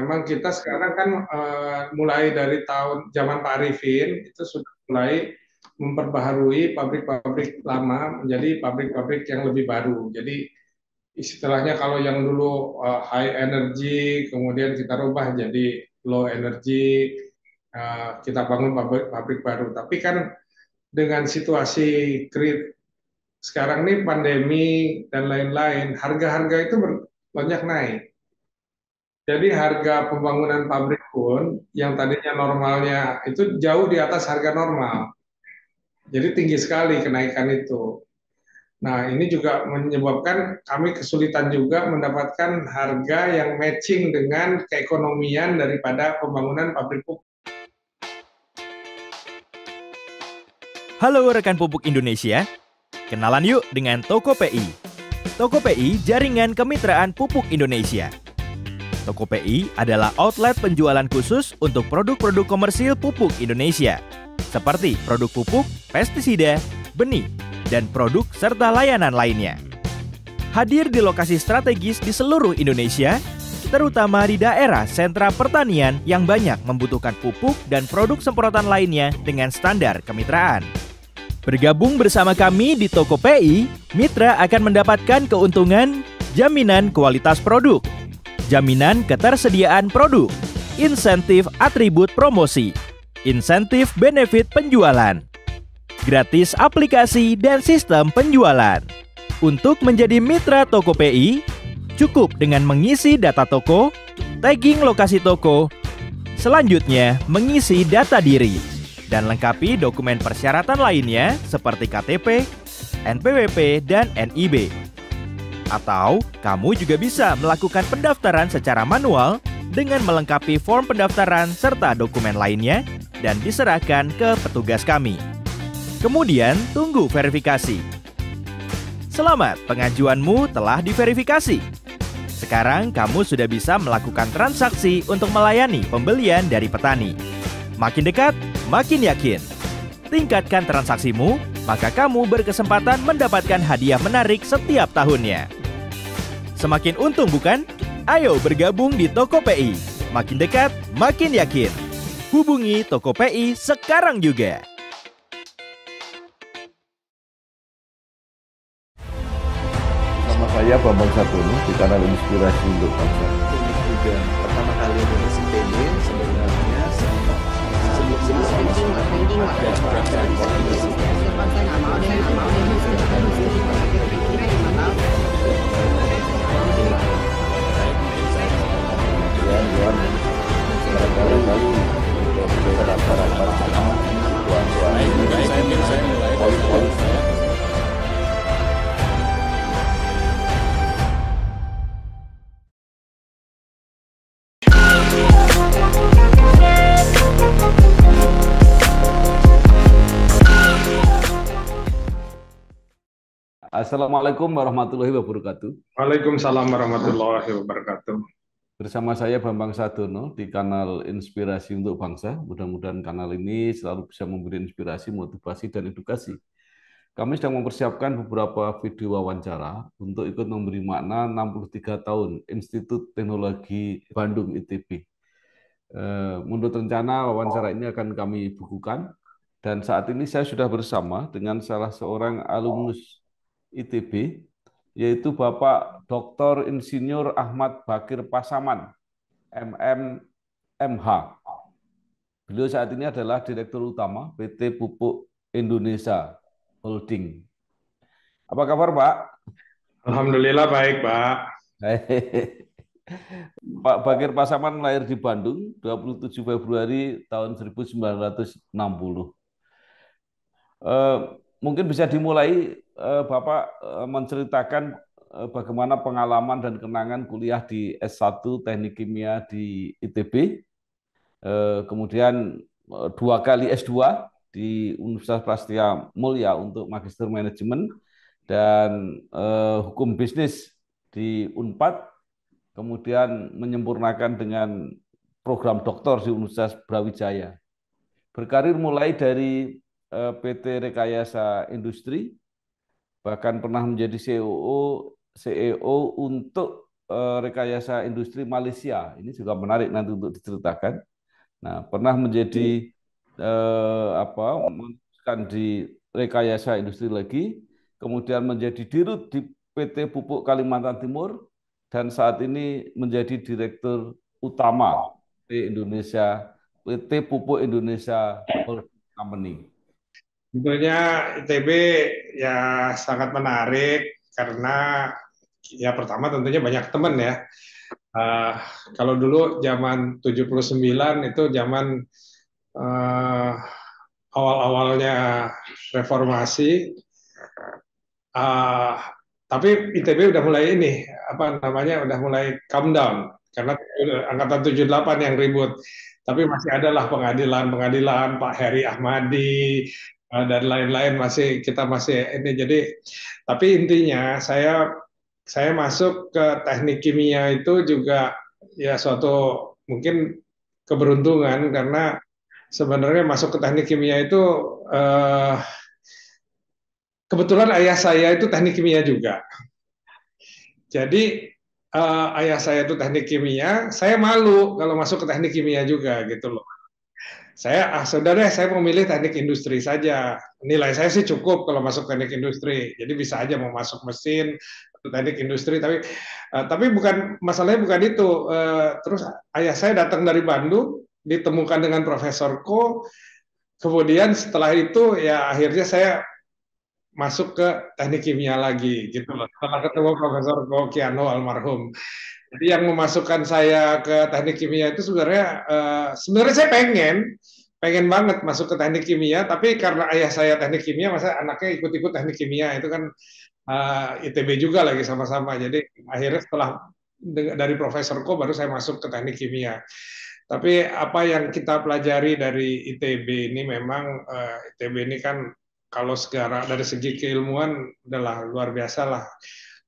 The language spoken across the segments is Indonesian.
memang kita sekarang kan mulai dari tahun zaman Pak Arifin itu sudah mulai memperbaharui pabrik-pabrik lama menjadi pabrik-pabrik yang lebih baru. Jadi istilahnya kalau yang dulu high energy, kemudian kita rubah jadi low energy, kita bangun pabrik-pabrik baru. Tapi kan dengan situasi sekarang nih pandemi dan lain-lain, harga-harga itu banyak naik. Jadi harga pembangunan pabrik pun yang tadinya normalnya itu jauh di atas harga normal. Jadi tinggi sekali kenaikan itu. Nah, ini juga menyebabkan kami kesulitan juga mendapatkan harga yang matching dengan keekonomian daripada pembangunan pabrik pupuk. Halo rekan pupuk Indonesia, kenalan yuk dengan Tokope'i. Tokope'i jaringan kemitraan pupuk Indonesia. Tokope'i adalah outlet penjualan khusus untuk produk-produk komersil pupuk Indonesia, seperti produk pupuk, pestisida, benih, dan produk serta layanan lainnya. Hadir di lokasi strategis di seluruh Indonesia, terutama di daerah sentra pertanian yang banyak membutuhkan pupuk dan produk semprotan lainnya dengan standar kemitraan. Bergabung bersama kami di Tokope'i, mitra akan mendapatkan keuntungan jaminan kualitas produk, jaminan ketersediaan produk, insentif atribut promosi, insentif benefit penjualan, gratis aplikasi dan sistem penjualan. Untuk menjadi mitra Tokope'i, cukup dengan mengisi data toko, tagging lokasi toko, selanjutnya mengisi data diri, dan lengkapi dokumen persyaratan lainnya seperti KTP, NPWP, dan NIB. Atau kamu juga bisa melakukan pendaftaran secara manual dengan melengkapi form pendaftaran serta dokumen lainnya dan diserahkan ke petugas kami. Kemudian tunggu verifikasi. Selamat, pengajuanmu telah diverifikasi. Sekarang kamu sudah bisa melakukan transaksi untuk melayani pembelian dari petani. Makin dekat, makin yakin. Tingkatkan transaksimu, maka kamu berkesempatan mendapatkan hadiah menarik setiap tahunnya. Semakin untung bukan? Ayo bergabung di Tokope'i. Makin dekat, makin yakin. Hubungi Tokope'i sekarang juga. Sama saya Bambang Satono di kanal Inspirasi untuk Bangsa. Ini juga pertama kali nulis IPB sebenarnya Assalamualaikum warahmatullahi wabarakatuh. Waalaikumsalam warahmatullahi wabarakatuh. Bersama saya Bambang Sadono di kanal Inspirasi untuk Bangsa. Mudah-mudahan kanal ini selalu bisa memberi inspirasi, motivasi, dan edukasi. Kami sedang mempersiapkan beberapa video wawancara untuk ikut memberi makna 63 tahun Institut Teknologi Bandung ITB. Menurut rencana, wawancara ini akan kami bukukan. Dan saat ini saya sudah bersama dengan salah seorang alumnus ITB, yaitu Bapak Dr. Insinyur Ahmad Bakir Pasaman, MM, MH. Beliau saat ini adalah Direktur Utama PT Pupuk Indonesia Holding. Apa kabar, Pak? Alhamdulillah baik, Pak. Pak Bakir Pasaman lahir di Bandung 27 Februari tahun 1960. Mungkin bisa dimulai Bapak menceritakan bagaimana pengalaman dan kenangan kuliah di S1 Teknik Kimia di ITB, kemudian 2 kali S2 di Universitas Prasetya Mulia untuk Magister Manajemen dan Hukum Bisnis di Unpad, kemudian menyempurnakan dengan program doktor di Universitas Brawijaya. Berkarir mulai dari PT Rekayasa Industri, bahkan pernah menjadi CEO untuk rekayasa industri Malaysia. Ini juga menarik nanti untuk diceritakan. Nah, pernah menjadi meneruskan di rekayasa industri lagi, kemudian menjadi dirut di PT Pupuk Kalimantan Timur, dan saat ini menjadi direktur utama PT Pupuk Indonesia Holding Company. Tentunya ITB ya sangat menarik karena ya pertama tentunya banyak teman ya. Kalau dulu zaman 79 itu zaman awal-awalnya reformasi, tapi ITB udah mulai ini udah mulai calm down karena angkatan 78 yang ribut, tapi masih adalah pengadilan Pak Heri Ahmadi dan lain-lain, kita masih ini. Jadi tapi intinya saya masuk ke teknik kimia itu juga ya suatu mungkin keberuntungan, karena sebenarnya masuk ke teknik kimia itu kebetulan ayah saya itu teknik kimia juga. Jadi ayah saya itu teknik kimia, saya malu kalau masuk ke teknik kimia juga gitu loh. Sudah deh, saya mau milih teknik industri saja. Nilai saya sih cukup kalau masuk teknik industri, jadi bisa aja mau masuk mesin atau teknik industri. Tapi bukan masalahnya bukan itu. Terus ayah saya datang dari Bandung, ditemukan dengan Profesor Ko. Kemudian setelah itu ya akhirnya saya masuk ke teknik kimia lagi gitu loh. Setelah ketemu Profesor Ko Kiano almarhum. Jadi yang memasukkan saya ke teknik kimia itu sebenarnya saya pengen banget masuk ke teknik kimia, tapi karena ayah saya teknik kimia, masa anaknya ikut-ikut teknik kimia, itu kan ITB juga lagi sama-sama. Jadi akhirnya setelah dari Profesor Ko baru saya masuk ke teknik kimia. Tapi apa yang kita pelajari dari ITB ini memang ITB ini kan kalau sekarang dari segi keilmuan adalah luar biasa lah.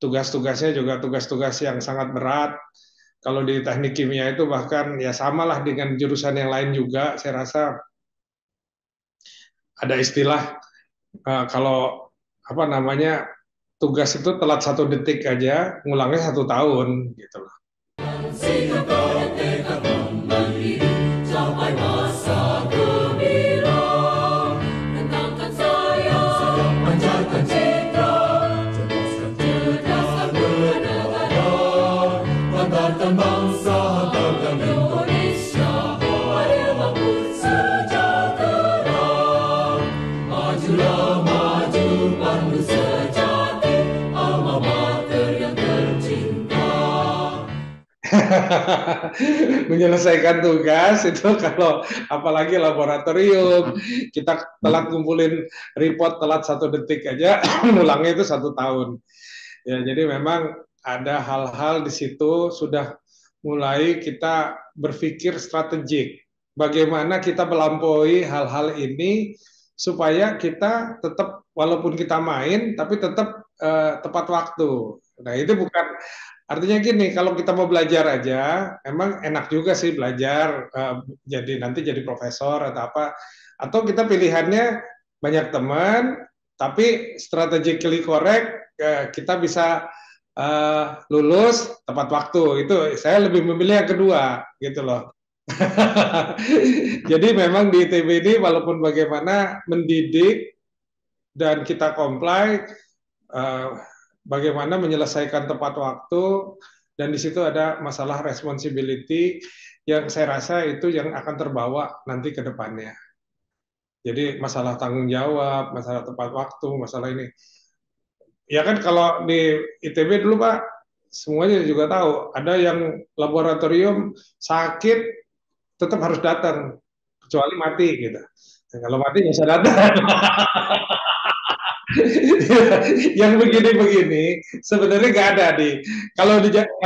Tugas-tugasnya juga tugas-tugas yang sangat berat. Kalau di teknik kimia itu bahkan ya samalah dengan jurusan yang lain juga. Saya rasa ada istilah kalau tugas itu telat 1 detik aja, ngulangnya 1 tahun gitu loh. Menyelesaikan tugas itu, kalau apalagi laboratorium, kita telat ngumpulin report, telat 1 detik aja, ngulangnya itu 1 tahun. Ya, jadi memang ada hal-hal di situ sudah mulai kita berpikir strategik. Bagaimana kita melampaui hal-hal ini supaya kita tetap, walaupun kita main, tapi tetap tepat waktu. Nah, itu bukan artinya gini, kalau kita mau belajar aja, emang enak juga sih belajar, nanti jadi profesor atau apa, atau kita pilihannya banyak teman, tapi strategically correct, kita bisa lulus tepat waktu. Itu saya lebih memilih yang kedua, gitu loh. Jadi memang di ITB ini walaupun bagaimana mendidik dan kita comply, bagaimana menyelesaikan tepat waktu, dan di situ ada masalah responsibility yang saya rasa itu yang akan terbawa nanti ke depannya. Jadi masalah tanggung jawab, masalah tepat waktu, masalah ini. Ya kan kalau di ITB dulu Pak, semuanya juga tahu, ada yang laboratorium sakit tetap harus datang, kecuali mati gitu. Dan kalau mati nggak usah datang. Yang begini-begini sebenarnya nggak ada kalau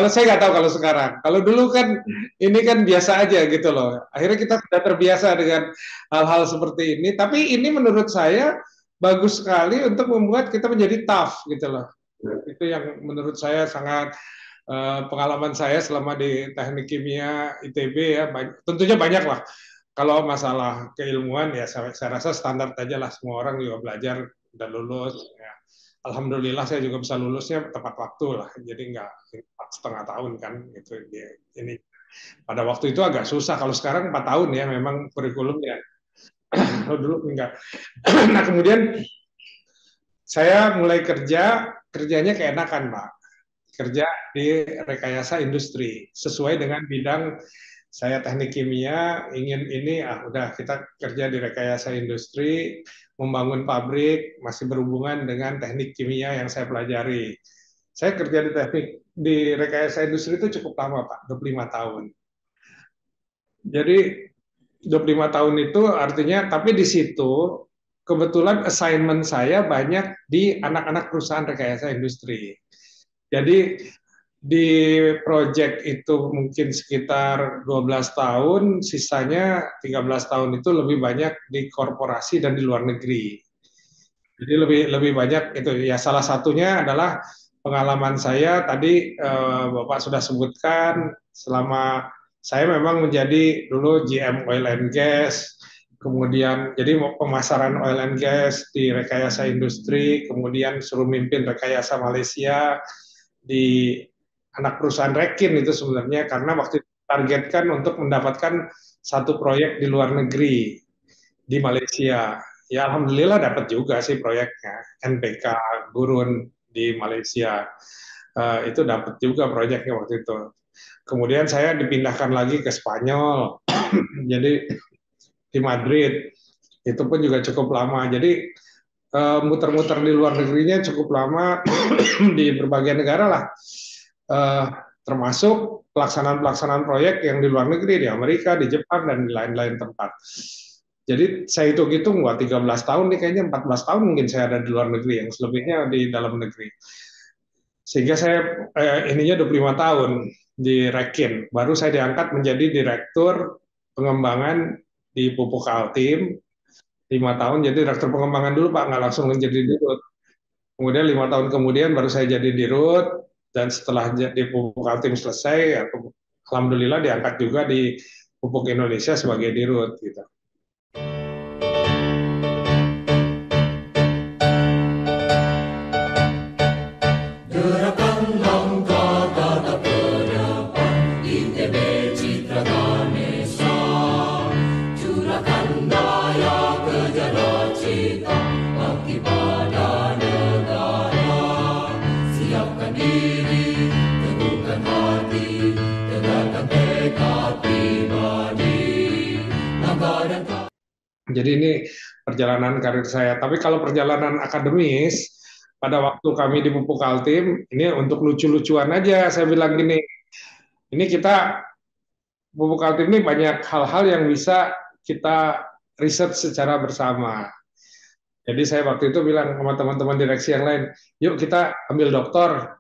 saya nggak tahu kalau sekarang. Kalau dulu kan ini kan biasa aja gitu loh. Akhirnya kita sudah terbiasa dengan hal-hal seperti ini. Tapi ini menurut saya bagus sekali untuk membuat kita menjadi tough gitu loh. Itu yang menurut saya sangat pengalaman saya selama di teknik kimia ITB ya. Tentunya banyak lah. Kalau masalah keilmuan ya saya rasa standar aja lah, semua orang juga belajar dan lulus. Ya. alhamdulillah saya juga bisa lulusnya tepat waktu lah, jadi nggak 4,5 tahun kan gitu. Ini pada waktu itu agak susah, kalau sekarang 4 tahun ya memang kurikulumnya. Kalau dulu enggak. Nah kemudian saya mulai kerjanya keenakan Pak, kerja di rekayasa industri sesuai dengan bidang saya teknik kimia, ingin ini udah kita kerja di rekayasa industri, membangun pabrik, masih berhubungan dengan teknik kimia yang saya pelajari. Saya kerja di rekayasa industri itu cukup lama Pak, 25 tahun. Jadi 25 tahun itu artinya, tapi di situ kebetulan assignment saya banyak di anak-anak perusahaan rekayasa industri. Jadi di project itu mungkin sekitar 12 tahun, sisanya 13 tahun itu lebih banyak di korporasi dan di luar negeri. Jadi lebih banyak itu ya, salah satunya adalah pengalaman saya tadi Bapak sudah sebutkan, selama saya memang menjadi dulu GM Oil and Gas, kemudian jadi pemasaran oil and gas di rekayasa industri, kemudian suruh mimpin rekayasa Malaysia di anak perusahaan Rekin itu sebenarnya, karena waktu itu targetkan untuk mendapatkan satu proyek di luar negeri di Malaysia. Ya alhamdulillah dapat juga sih proyeknya, NPK Gurun di Malaysia. Itu dapat juga proyeknya waktu itu. Kemudian saya dipindahkan lagi ke Spanyol, jadi di Madrid. Itu pun juga cukup lama. Jadi muter-muter di luar negerinya cukup lama di berbagai negara lah. Termasuk pelaksanaan proyek yang di luar negeri, di Amerika, di Jepang, dan di lain-lain tempat. Jadi saya hitung-hitung, 13 tahun nih, kayaknya 14 tahun mungkin saya ada di luar negeri, yang selebihnya di dalam negeri. Sehingga saya ininya 25 tahun di Rekin. Baru saya diangkat menjadi direktur pengembangan di Pupuk Altim, 5 tahun jadi direktur pengembangan dulu Pak, nggak langsung menjadi dirut. Kemudian 5 tahun kemudian baru saya jadi dirut, dan setelah di Pupuk Altim selesai, alhamdulillah diangkat juga di Pupuk Indonesia sebagai dirut gitu. Jadi ini perjalanan karir saya. Tapi kalau perjalanan akademis, pada waktu kami di Pupuk Altim, ini untuk lucu-lucuan aja, saya bilang gini, ini kita, Pupuk Altim ini banyak hal-hal yang bisa kita riset secara bersama. Jadi saya waktu itu bilang sama teman-teman direksi yang lain, yuk kita ambil doktor,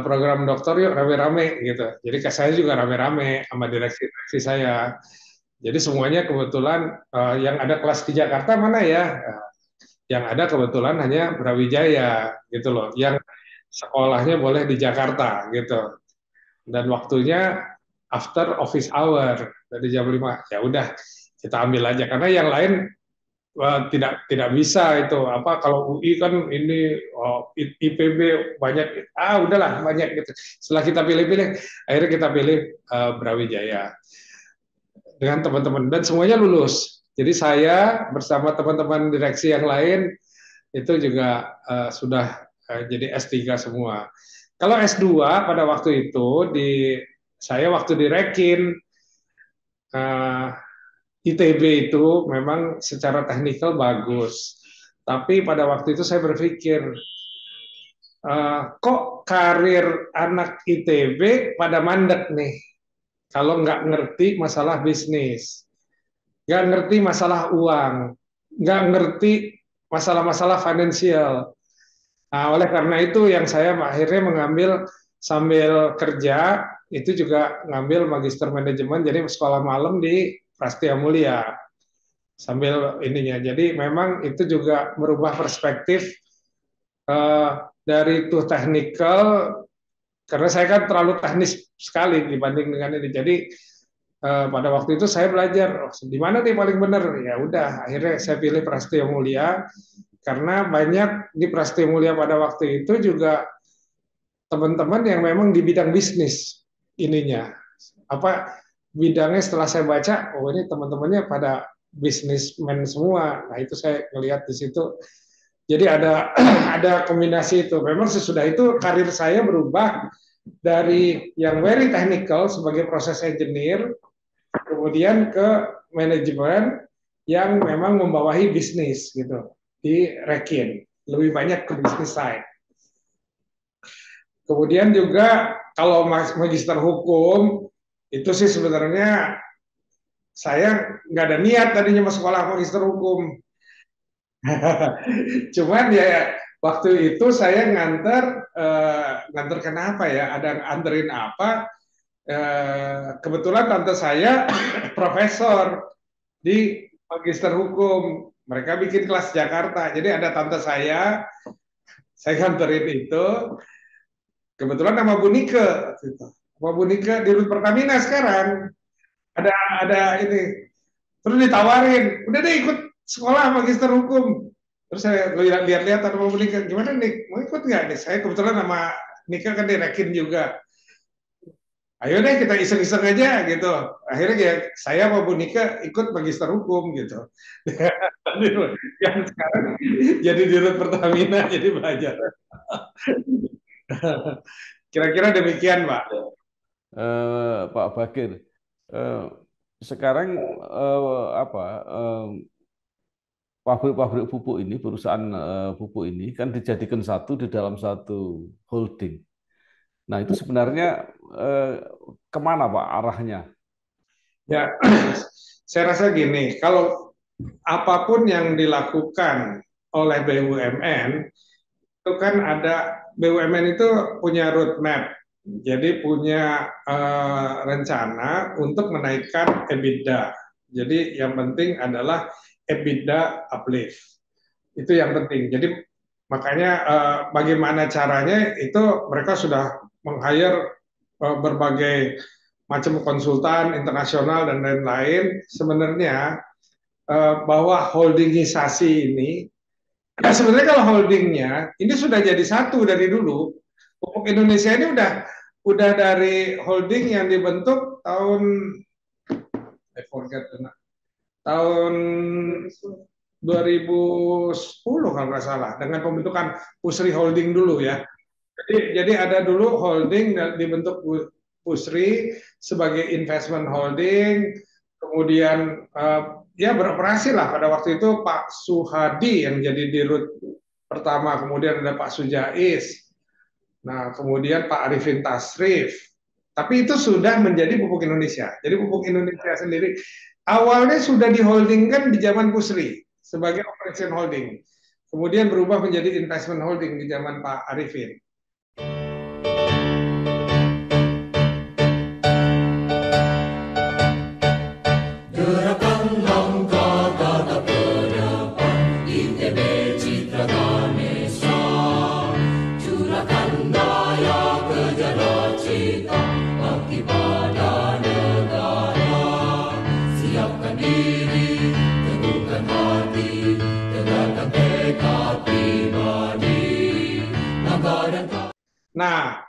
program doktor yuk rame-rame gitu. Jadi saya juga rame-rame sama direksi saya. Jadi semuanya kebetulan yang ada kelas di Jakarta mana ya? Yang ada kebetulan hanya Brawijaya gitu loh. Yang sekolahnya boleh di Jakarta gitu. Dan waktunya after office hour dari jam 5. Ya udah kita ambil aja, karena yang lain tidak bisa itu kalau UI kan ini IPB banyak, udahlah banyak gitu. Setelah kita pilih-pilih, akhirnya kita pilih Brawijaya dengan teman-teman, dan semuanya lulus. Jadi saya bersama teman-teman direksi yang lain itu juga sudah jadi S3 semua. Kalau S2 pada waktu itu saya waktu di Rekin, ITB itu memang secara teknikal bagus, tapi pada waktu itu saya berpikir, kok karir anak ITB pada mandek nih, kalau nggak ngerti masalah bisnis, nggak ngerti masalah uang, nggak ngerti masalah-masalah finansial. Nah, oleh karena itu yang saya akhirnya mengambil sambil kerja, itu juga ngambil magister manajemen, jadi sekolah malam di Prastia Mulia sambil ininya. Jadi memang itu juga merubah perspektif dari itu technical, karena saya kan terlalu teknis sekali dibanding dengan ini. Jadi pada waktu itu saya belajar di mana nih paling benar. Ya udah, akhirnya saya pilih Prastia Mulia karena banyak di Prasetyo Mulia pada waktu itu juga teman-teman yang memang di bidang bisnis ininya. Apa bidangnya setelah saya baca, oh ini teman-temannya pada bisnismen semua. Nah itu saya melihat di situ. Jadi ada ada kombinasi itu. Memang sesudah itu karir saya berubah dari yang very technical sebagai proses engineer, kemudian ke manajemen yang memang membawahi bisnis gitu di Rekin, lebih banyak ke bisnis side. Kemudian juga kalau magister hukum itu sih sebenarnya saya nggak ada niat tadinya masuk sekolah magister hukum. Cuman ya waktu itu saya nganter kenapa ya? Ada anterin apa? Kebetulan tante saya profesor di magister hukum. Mereka bikin kelas Jakarta. Jadi ada tante saya nganterin itu. Kebetulan nama Bu Nike, nama Bu Nike di Rut Pertamina sekarang. Ada ini. Terus ditawarin, udah deh ikut sekolah magister hukum. Terus saya lihat-lihat ada Bu Nike, gimana nih, mau ikut nggak nih? Saya kebetulan nama Nike kan direkin juga. Ayo deh kita iseng-iseng aja gitu. Akhirnya ya saya sama Bu Nike ikut magister hukum gitu. Yang sekarang jadi di Rut Pertamina jadi belajar. Kira-kira demikian, Pak. Pak Bakir, sekarang pabrik-pabrik pupuk ini, perusahaan pupuk ini kan dijadikan satu di dalam satu holding. Nah itu sebenarnya kemana Pak arahnya? Ya, saya rasa gini, kalau apapun yang dilakukan oleh BUMN, itu kan ada BUMN itu punya roadmap, jadi punya rencana untuk menaikkan EBITDA. Jadi yang penting adalah EBITDA uplift. Itu yang penting. Jadi makanya bagaimana caranya itu mereka sudah meng-hire berbagai macam konsultan internasional dan lain-lain. Sebenarnya bahwa holdingisasi ini, nah sebenarnya kalau holdingnya ini sudah jadi satu dari dulu. Pupuk Indonesia ini udah dari holding yang dibentuk tahun tahun 2010 kalau nggak salah dengan pembentukan Pusri Holding dulu ya. Jadi ada dulu holding dan dibentuk Pusri sebagai investment holding, kemudian ya beroperasi lah pada waktu itu Pak Suhadi yang jadi dirut pertama, kemudian ada Pak Sujais, nah kemudian Pak Arifin Tasrif. Tapi itu sudah menjadi Pupuk Indonesia. Jadi Pupuk Indonesia sendiri awalnya sudah diholdingkan di zaman Pusri sebagai operation holding, kemudian berubah menjadi investment holding di zaman Pak Arifin. Nah,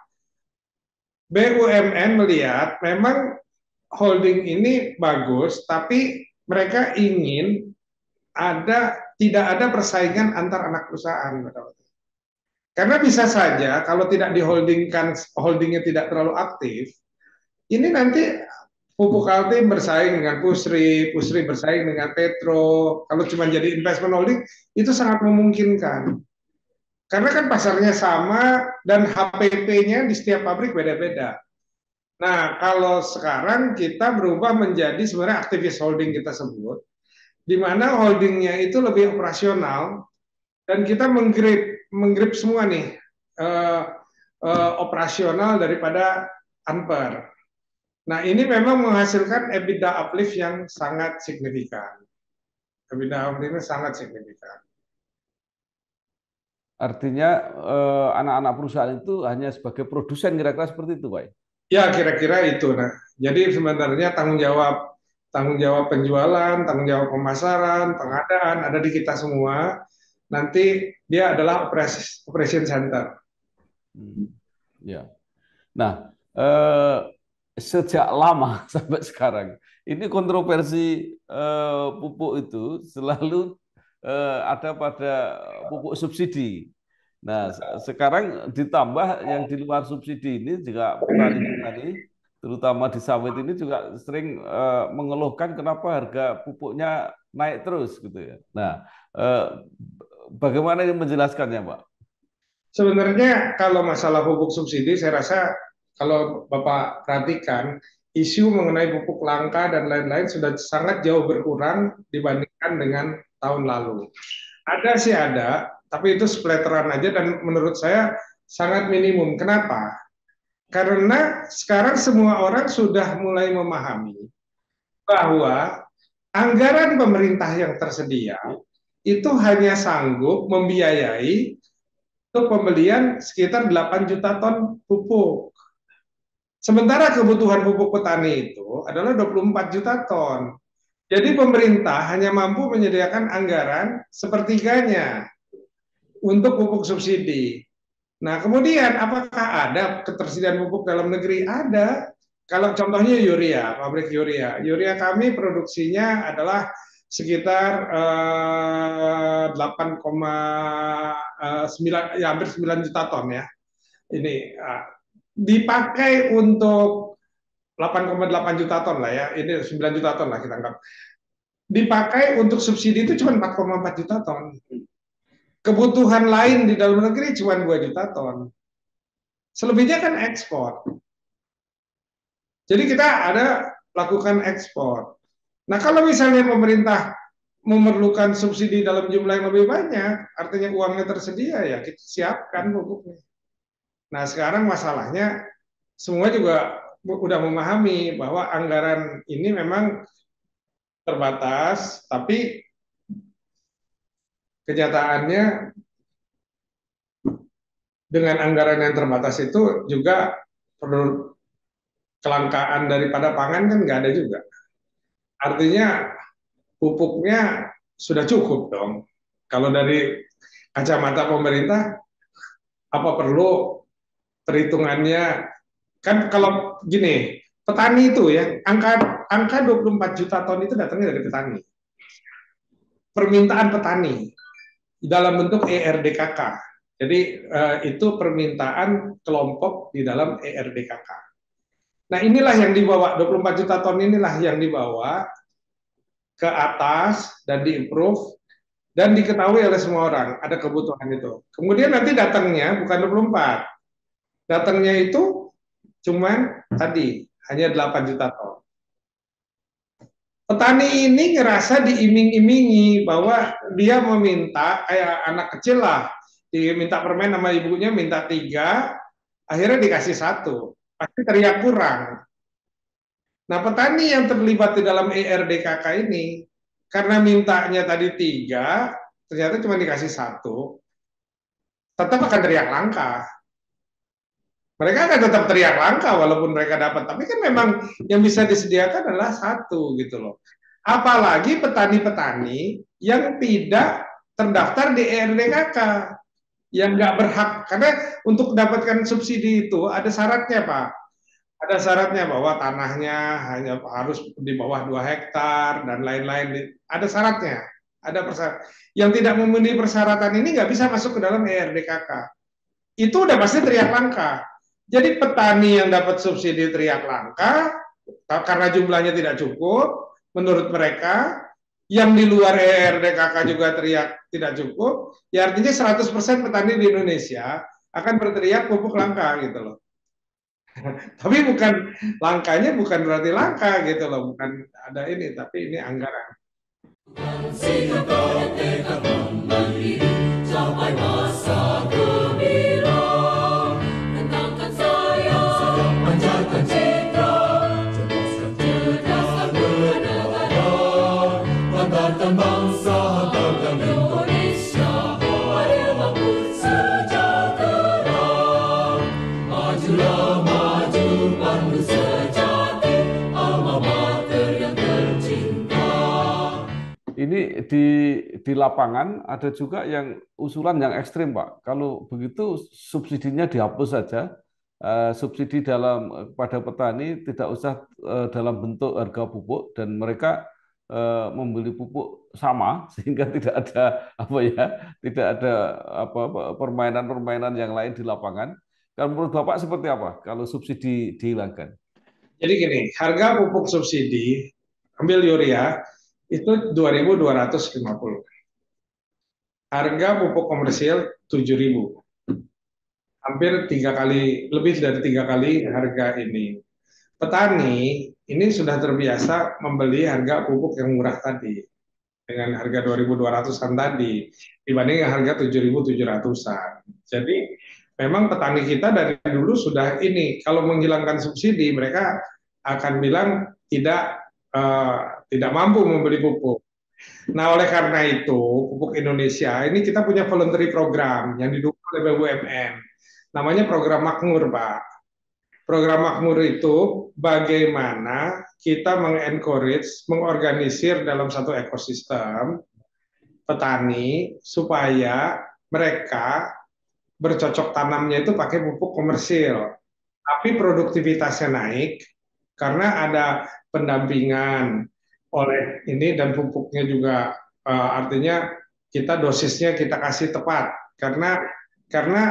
BUMN melihat memang holding ini bagus, tapi mereka ingin tidak ada persaingan antar anak perusahaan. Karena bisa saja kalau tidak diholdingkan, holdingnya tidak terlalu aktif, ini nanti Pupuk Kaltim bersaing dengan Pusri, Pusri bersaing dengan Petro. Kalau cuma jadi investment holding, itu sangat memungkinkan. Karena kan pasarnya sama dan HPP-nya di setiap pabrik beda-beda. Nah, kalau sekarang kita berubah menjadi sebenarnya aktivis holding kita sebut, di mana holdingnya itu lebih operasional dan kita menggrip semua nih operasional daripada unper. Nah, ini memang menghasilkan EBITDA uplift yang sangat signifikan. EBITDA uplift sangat signifikan. Artinya anak-anak perusahaan itu hanya sebagai produsen kira-kira seperti itu, Pak? Ya, kira-kira itu. Nah, jadi sebenarnya tanggung jawab penjualan, tanggung jawab pemasaran, pengadaan ada di kita semua. nanti dia adalah operation center. Ya. Nah, sejak lama sampai sekarang, ini kontroversi pupuk itu selalu ada pada pupuk subsidi. Nah, sekarang ditambah yang di luar subsidi ini juga petani-petani, terutama di sawit ini juga sering mengeluhkan kenapa harga pupuknya naik terus gitu ya. Nah, bagaimana ini menjelaskannya, Pak? Sebenarnya kalau masalah pupuk subsidi, saya rasa kalau Bapak perhatikan, isu mengenai pupuk langka dan lain-lain sudah sangat jauh berkurang dibandingkan dengan tahun lalu. Ada sih ada, tapi itu splatteran aja dan menurut saya sangat minimum. Kenapa? Karena sekarang semua orang sudah mulai memahami bahwa anggaran pemerintah yang tersedia itu hanya sanggup membiayai untuk pembelian sekitar 8 juta ton pupuk. Sementara kebutuhan pupuk petani itu adalah 24 juta ton. Jadi pemerintah hanya mampu menyediakan anggaran sepertiganya untuk pupuk subsidi. Nah, kemudian apakah ada ketersediaan pupuk dalam negeri? Ada. Kalau contohnya urea, pabrik urea. Urea kami produksinya adalah sekitar 8,9 ya hampir 9 juta ton ya. Ini dipakai untuk 8,8 juta ton lah ya. Ini 9 juta ton lah kita anggap. Dipakai untuk subsidi itu cuma 4,4 juta ton. Kebutuhan lain di dalam negeri cuma 2 juta ton. Selebihnya kan ekspor. Jadi kita ada lakukan ekspor. Nah, kalau misalnya pemerintah memerlukan subsidi dalam jumlah yang lebih banyak, artinya uangnya tersedia, ya kita siapkan pupuknya. Nah, sekarang masalahnya semua juga udah memahami bahwa anggaran ini memang terbatas, tapi kenyataannya dengan anggaran yang terbatas itu juga perlu kelangkaan daripada pangan kan nggak ada juga. Artinya pupuknya sudah cukup dong. Kalau dari kacamata pemerintah, apa perlu perhitungannya? Kan kalau gini, petani itu ya, angka 24 juta ton itu datangnya dari petani. Permintaan petani dalam bentuk ERDKK. Jadi itu permintaan kelompok di dalam ERDKK. Nah, inilah yang dibawa, 24 juta ton inilah yang dibawa ke atas dan diimprove dan diketahui oleh semua orang ada kebutuhan itu. Kemudian nanti datangnya bukan 24. Datangnya itu cuman tadi hanya 8 juta ton. Petani ini ngerasa diiming-imingi bahwa dia meminta kayak anak kecil lah, diminta permen sama ibunya minta 3, akhirnya dikasih 1, pasti teriak kurang. Nah, petani yang terlibat di dalam ERDKK ini karena mintanya tadi 3, ternyata cuma dikasih 1, tetap akan teriak langka. Mereka akan tetap teriak langka walaupun mereka dapat, tapi kan memang yang bisa disediakan adalah 1 gitu loh. Apalagi petani-petani yang tidak terdaftar di ERDKK, yang nggak berhak, karena untuk mendapatkan subsidi itu ada syaratnya, Pak. Ada syaratnya bahwa tanahnya hanya harus di bawah 2 hektar dan lain-lain. Ada syaratnya, ada persyaratan. Yang tidak memenuhi persyaratan ini nggak bisa masuk ke dalam ERDKK. Itu udah pasti teriak langka. Jadi petani yang dapat subsidi teriak langka karena jumlahnya tidak cukup menurut mereka, yang di luar ERDKK juga teriak tidak cukup, ya artinya 100% petani di Indonesia akan berteriak pupuk langka gitu loh. Tapi bukan langkanya bukan berarti langka gitu loh, bukan ada ini, tapi ini anggaran. Ini di lapangan ada juga yang usulan yang ekstrim, Pak. Kalau begitu subsidinya dihapus saja. Subsidi pada petani tidak usah dalam bentuk harga pupuk dan mereka membeli pupuk sama sehingga tidak ada tidak ada permainan-permainan yang lain di lapangan. Kalau menurut Bapak seperti apa kalau subsidi dihilangkan? Jadi gini, harga pupuk subsidi ambil urea itu 2.250. Harga pupuk komersil 7.000. Hampir lebih dari 3 kali harga ini. Petani ini sudah terbiasa membeli harga pupuk yang murah tadi dengan harga 2.200-an tadi dibanding harga 7.700-an. Jadi memang petani kita dari dulu sudah ini kalau menghilangkan subsidi mereka akan bilang tidak mampu membeli pupuk. Nah, oleh karena itu Pupuk Indonesia ini kita punya voluntary program yang didukung oleh BUMN. Namanya program Makmur, Pak. Program Makmur itu bagaimana kita mengorganisir dalam satu ekosistem petani supaya mereka bercocok tanamnya itu pakai pupuk komersil. Tapi produktivitasnya naik karena ada pendampingan oleh ini dan pupuknya juga artinya dosisnya kita kasih tepat karena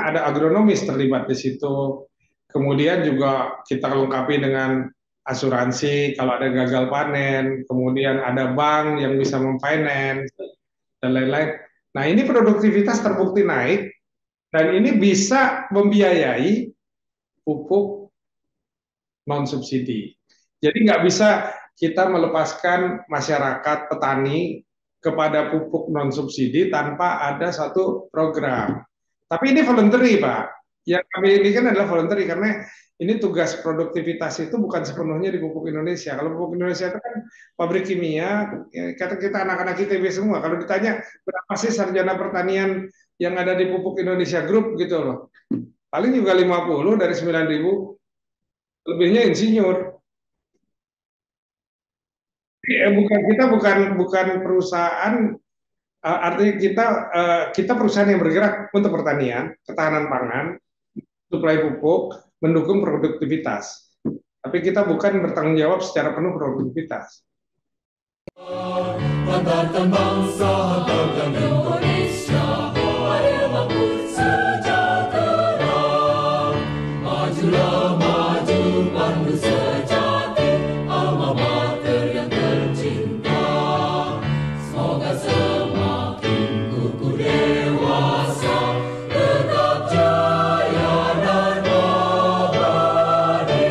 ada agronomis terlibat di situ. Kemudian juga kita lengkapi dengan asuransi kalau ada gagal panen, kemudian ada bank yang bisa memfinance dan lain-lain. Nah, ini produktivitas terbukti naik dan ini bisa membiayai pupuk non subsidi. Jadi nggak bisa kita melepaskan masyarakat petani kepada pupuk non subsidi tanpa ada satu program. Tapi ini voluntary, Pak. Yang kami ini kan adalah voluntary karena ini tugas produktivitas itu bukan sepenuhnya di Pupuk Indonesia. Kalau Pupuk Indonesia itu kan pabrik kimia, kata kita anak-anak ITB semua. Kalau ditanya berapa sih sarjana pertanian yang ada di Pupuk Indonesia Group gitu loh. Paling juga 50 dari 9.000, lebihnya insinyur. Kita bukan perusahaan, artinya kita perusahaan yang bergerak untuk pertanian, ketahanan pangan, suplai pupuk, mendukung produktivitas. Tapi kita bukan bertanggung jawab secara penuh produktivitas. Banggakan bangsa, banggakan Indonesia, sejahtera, majulah maju pandu sejati, alma mater yang tercinta, semoga semakin kukuh dewasa, tetap jaya dan abadi.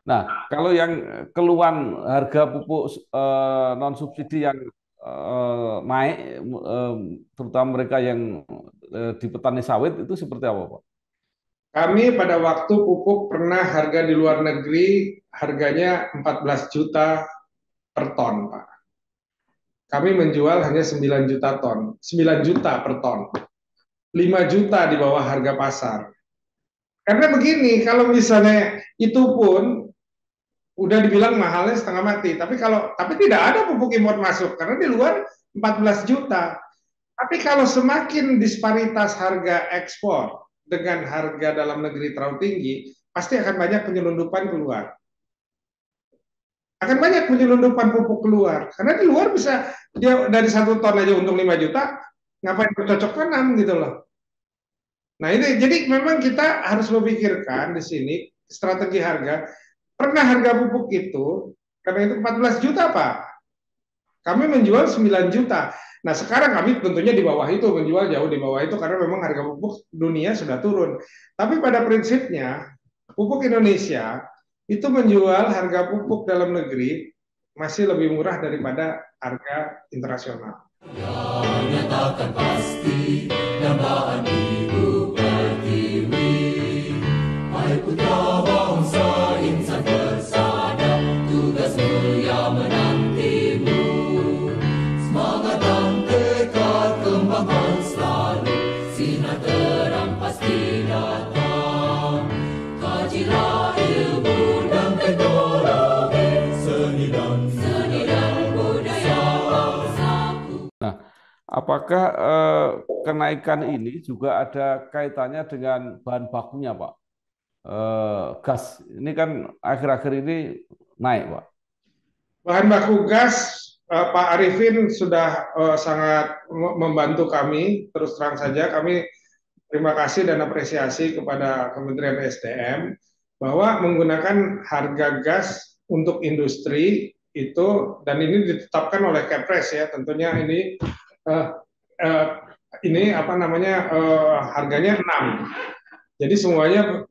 Nah, kalau yang keluhan harga pupuk non subsidi yang naik, terutama mereka yang di petani sawit itu seperti apa, Pak? Kami pada waktu pupuk pernah harga di luar negeri harganya 14 juta per ton, Pak. Kami menjual hanya 9 juta ton, 9 juta per ton. 5 juta di bawah harga pasar. Karena begini, kalau misalnya itu pun udah dibilang mahalnya setengah mati, tapi tidak ada pupuk impor masuk karena di luar 14 juta. Tapi kalau semakin disparitas harga ekspor dengan harga dalam negeri terlalu tinggi, pasti akan banyak penyelundupan keluar. Akan banyak penyelundupan pupuk keluar. Karena di luar bisa dia dari 1 ton aja untung 5 juta, ngapain bercocok tanam gitu loh. Nah ini jadi memang kita harus memikirkan di sini strategi harga. Pernah harga pupuk itu, karena itu 14 juta, Pak. Kami menjual 9 juta. Nah, sekarang kami tentunya di bawah itu, menjual jauh di bawah itu, karena memang harga pupuk dunia sudah turun. Tapi pada prinsipnya, Pupuk Indonesia itu menjual harga pupuk dalam negeri masih lebih murah daripada harga internasional. Yang nyatakan pasti, dambaan Ibu Pertiwi, hai putra bangsa, insan bersada, tugasmu yang menantimu. Semangat dan tekad kembangkan selalu, sinar terang pasti datang. Kajilah ilmu dan teknologi, apakah kenaikan ini juga ada kaitannya dengan bahan bakunya, Pak? Gas ini kan akhir-akhir ini naik, Pak. Bahan baku gas, Pak Arifin sudah sangat membantu kami. Terus terang saja kami terima kasih dan apresiasi kepada Kementerian SDM bahwa menggunakan harga gas untuk industri itu, dan ini ditetapkan oleh Kepres ya, tentunya ini apa namanya, harganya 6. Jadi semuanya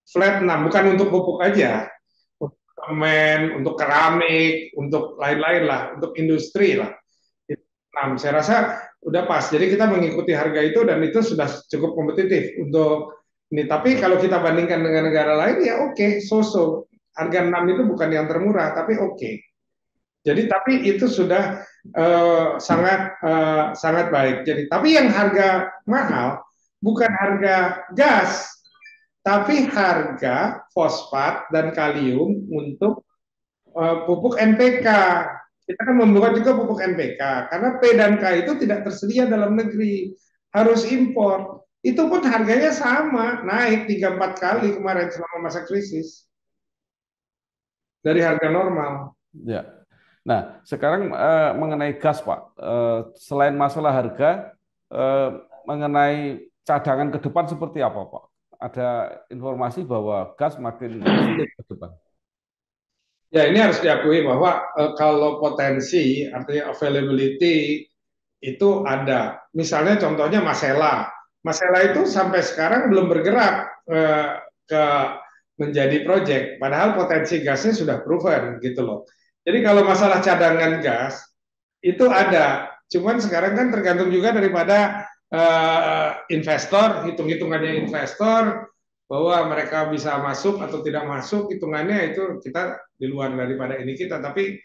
flat 6, bukan untuk pupuk aja, untuk semen, untuk keramik, untuk lain-lain lah, untuk industri lah. 6, saya rasa udah pas. Jadi kita mengikuti harga itu dan itu sudah cukup kompetitif untuk ini. Tapi kalau kita bandingkan dengan negara lain ya oke, so-so. Harga 6 itu bukan yang termurah, tapi oke. Jadi tapi itu sudah sangat baik. Jadi tapi yang harga mahal bukan harga gas, tapi harga fosfat dan kalium untuk pupuk NPK. Kita kan membuat juga pupuk NPK karena P dan K itu tidak tersedia dalam negeri, harus impor. Itu pun harganya sama, naik 3-4 kali kemarin selama masa krisis dari harga normal. Ya. Nah, sekarang mengenai gas, Pak. Selain masalah harga, mengenai cadangan ke depan seperti apa, Pak? Ada informasi bahwa gas makin sulit ke depan. Ya, ini harus diakui bahwa kalau potensi, artinya availability itu ada. Misalnya contohnya Masela. Masela itu sampai sekarang belum bergerak ke menjadi proyek, padahal potensi gasnya sudah proven gitu loh. Jadi kalau masalah cadangan gas itu ada, cuman sekarang kan tergantung juga daripada investor, hitung-hitungannya investor, bahwa mereka bisa masuk atau tidak masuk, hitungannya itu kita di luar daripada ini kita. Tapi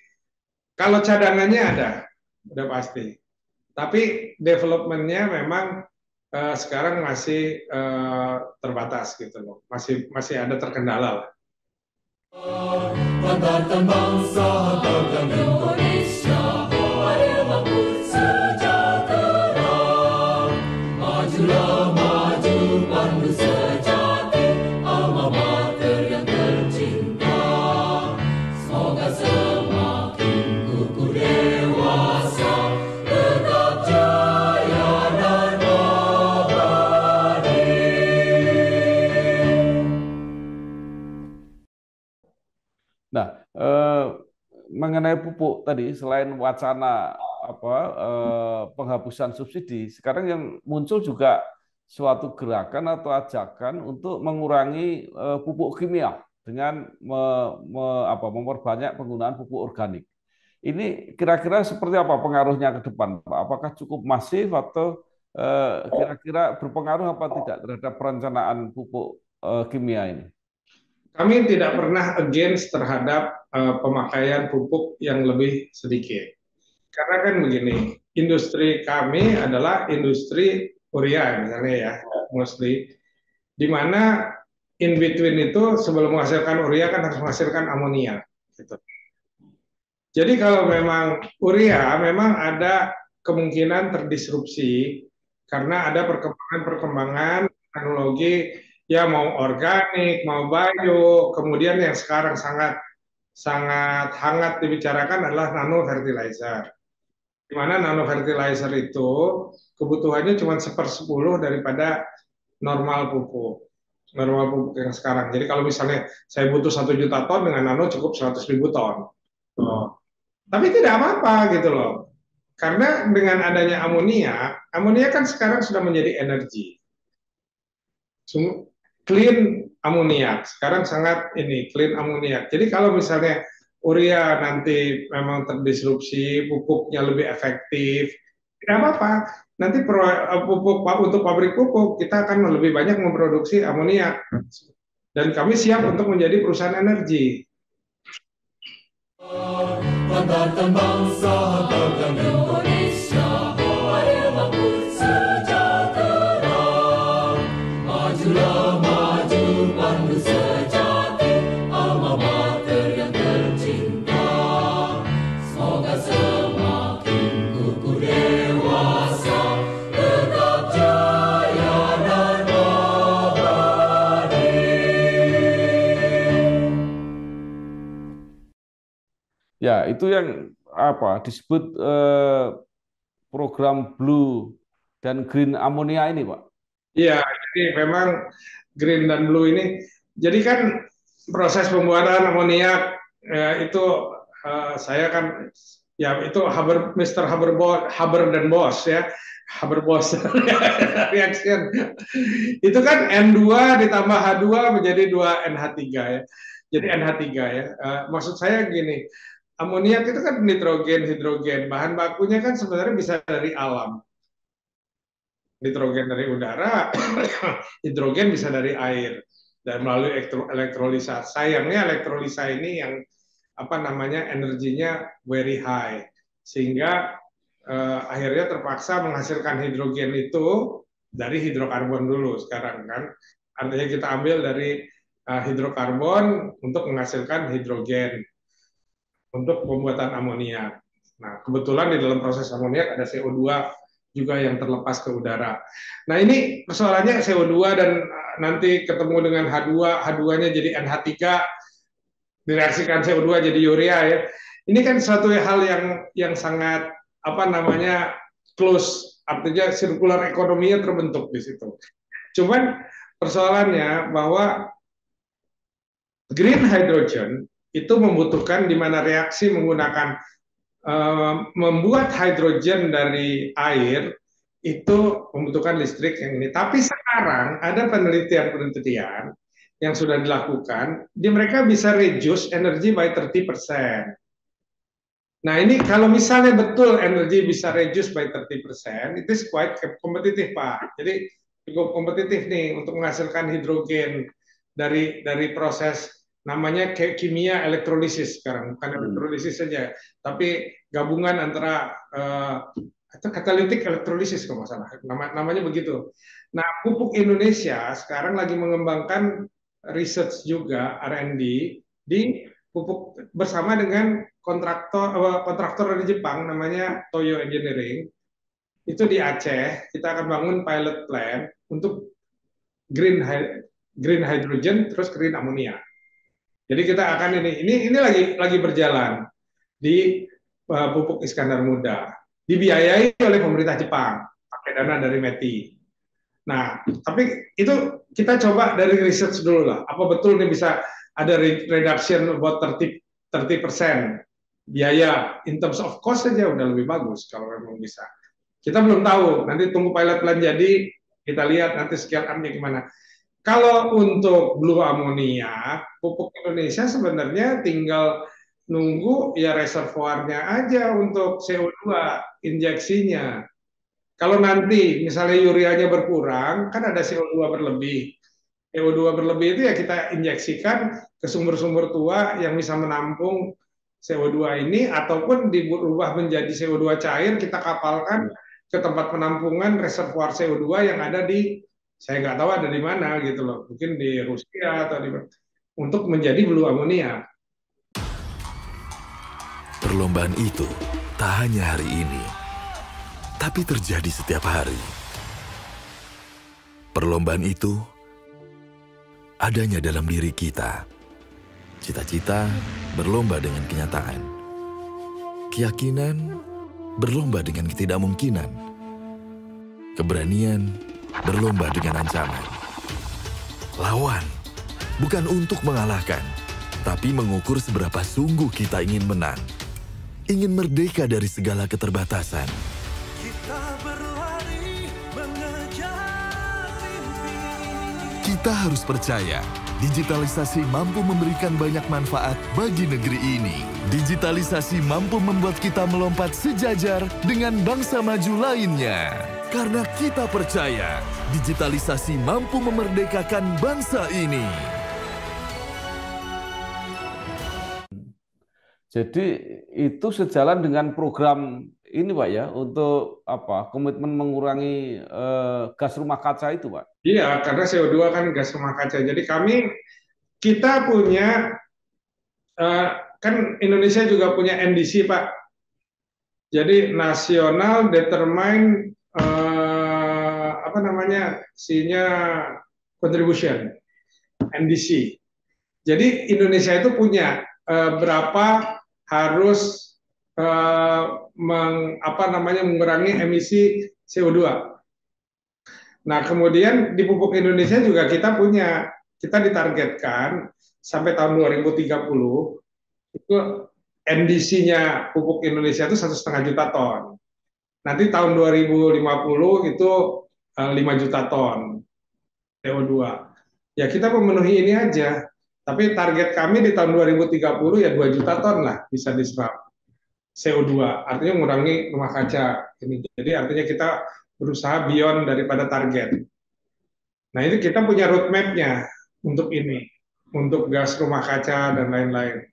kalau cadangannya ada, udah pasti. Tapi developmentnya memang sekarang masih terbatas gitu loh, masih ada terkendala lah. Banggakan bangsa, banggakan Indonesia, hari makmur sejahtera. Majulah maju pandu sejati, alma mater yang tercinta. Semoga semakin kukuh dewasa, tetap jaya dan abadi. Nah, mengenai pupuk tadi, selain wacana penghapusan subsidi, sekarang yang muncul juga suatu gerakan atau ajakan untuk mengurangi pupuk kimia dengan memperbanyak penggunaan pupuk organik. Ini kira-kira seperti apa pengaruhnya ke depan, Pak? Apakah cukup masif atau kira-kira berpengaruh apa tidak terhadap perencanaan pupuk kimia ini? Kami tidak pernah against terhadap pemakaian pupuk yang lebih sedikit. Karena kan begini, industri kami adalah industri urea misalnya ya, mostly. Di mana in between itu sebelum menghasilkan urea kan harus menghasilkan amonia. Gitu. Jadi kalau memang urea memang ada kemungkinan terdisrupsi karena ada perkembangan teknologi, ya mau organik, mau bio, kemudian yang sekarang sangat hangat dibicarakan adalah nano fertilizer. Di mana nano fertilizer itu kebutuhannya cuma 1/10 daripada normal pupuk yang sekarang. Jadi kalau misalnya saya butuh 1 juta ton, dengan nano cukup 100.000 ton. Tapi tidak apa-apa gitu loh. Karena dengan adanya amonia kan sekarang sudah menjadi energi. Clean amoniak, sekarang sangat clean amoniak. Jadi kalau misalnya urea nanti memang terdisrupsi, pupuknya lebih efektif, tidak apa-apa. Nanti untuk pabrik pupuk kita akan lebih banyak memproduksi amoniak. Dan kami siap untuk menjadi perusahaan energi. Banggakan bangsa, banggakan Indonesia, hari makmur sejahtera. Majulah maju pandu sejati, alma mater yang tercinta. Semoga semakin kukuh dewasa, Ya, itu yang apa disebut program blue dan green ammonia ini, Pak. Iya, jadi memang green dan blue ini, jadi kan proses pembuatan amoniak itu saya kan ya itu Mr. Haber dan Bos ya, Haber-Bosch reaction. Itu kan N2 ditambah H2 menjadi 2 NH3 ya. Jadi NH3 ya. Maksud saya gini, amoniak itu kan nitrogen, hidrogen. Bahan bakunya kan sebenarnya bisa dari alam. Nitrogen dari udara, hidrogen bisa dari air dan melalui elektrolisa. Sayangnya elektrolisa ini yang apa namanya energinya very high sehingga akhirnya terpaksa menghasilkan hidrogen itu dari hidrokarbon dulu sekarang kan. Artinya kita ambil dari hidrokarbon untuk menghasilkan hidrogen untuk pembuatan amoniak. Nah, kebetulan di dalam proses amoniak ada CO2 juga yang terlepas ke udara. Nah, ini persoalannya CO2 dan nanti ketemu dengan H2, H2-nya jadi NH3, direaksikan CO2 jadi urea ya. Ini kan suatu hal yang sangat apa namanya close, artinya sirkular ekonominya terbentuk di situ. Cuman persoalannya bahwa green hydrogen itu membutuhkan di mana reaksi menggunakan membuat hidrogen dari air itu membutuhkan listrik yang ini. Tapi sekarang ada penelitian-penelitian yang sudah dilakukan, mereka bisa reduce energy by 30%. Nah ini kalau misalnya betul energi bisa reduce by 30%, itu quite kompetitif Pak. Jadi cukup kompetitif nih untuk menghasilkan hidrogen dari proses namanya kimia elektrolisis sekarang, bukan elektrolisis saja, tapi gabungan antara atau katalitik elektrolisis kalau nggak salah, namanya begitu. Nah pupuk Indonesia sekarang lagi mengembangkan research juga R&D di pupuk bersama dengan kontraktor dari Jepang namanya Toyo Engineering. Itu di Aceh, kita akan bangun pilot plant untuk green hydrogen terus green ammonia. Jadi kita akan ini lagi berjalan di pupuk Iskandar Muda, dibiayai oleh pemerintah Jepang pakai dana dari METI. Nah, tapi itu kita coba dari research dulu lah. Apa betul ini bisa ada reduction about 30% biaya in terms of cost saja udah lebih bagus kalau memang bisa. Kita belum tahu, nanti tunggu pilot plan jadi, kita lihat nanti scale up-nya gimana. Kalau untuk blue ammonia, pupuk Indonesia sebenarnya tinggal nunggu ya reservoirnya aja untuk CO2 injeksinya. Kalau nanti misalnya ureanya berkurang, kan ada CO2 berlebih. CO2 berlebih itu ya kita injeksikan ke sumber-sumber tua yang bisa menampung CO2 ini, ataupun dirubah menjadi CO2 cair, kita kapalkan ke tempat penampungan reservoir CO2 yang ada di, saya nggak tahu ada di mana gitu loh, mungkin di Rusia atau di untuk menjadi blue ammonia. Perlombaan itu tak hanya hari ini, tapi terjadi setiap hari. Perlombaan itu adanya dalam diri kita. Cita-cita berlomba dengan kenyataan. Keyakinan berlomba dengan ketidakmungkinan. Keberanian berlomba dengan ancaman. Lawan bukan untuk mengalahkan, tapi mengukur seberapa sungguh kita ingin menang. Ingin merdeka dari segala keterbatasan. Kita berlari mengejar mimpi. Kita harus percaya, digitalisasi mampu memberikan banyak manfaat bagi negeri ini. Digitalisasi mampu membuat kita melompat sejajar dengan bangsa maju lainnya. Karena kita percaya, digitalisasi mampu memerdekakan bangsa ini. Jadi itu sejalan dengan program ini Pak ya, untuk apa, komitmen mengurangi gas rumah kaca itu Pak? Iya, karena CO2 kan gas rumah kaca. Jadi kita punya, kan Indonesia juga punya NDC Pak. Jadi National Determined apa namanya, contribution, NDC. Jadi Indonesia itu punya berapa harus mengurangi emisi CO2. Nah, kemudian di pupuk Indonesia juga kita ditargetkan sampai tahun 2030 itu NDC-nya pupuk Indonesia itu 1,5 juta ton. Nanti tahun 2050 itu 5 juta ton CO2. Ya kita memenuhi ini aja. Tapi target kami di tahun 2030 ya 2 juta ton lah bisa diserap CO2. Artinya mengurangi rumah kaca. Jadi artinya kita berusaha beyond daripada target. Nah itu kita punya roadmap-nya untuk ini, untuk gas rumah kaca dan lain-lain.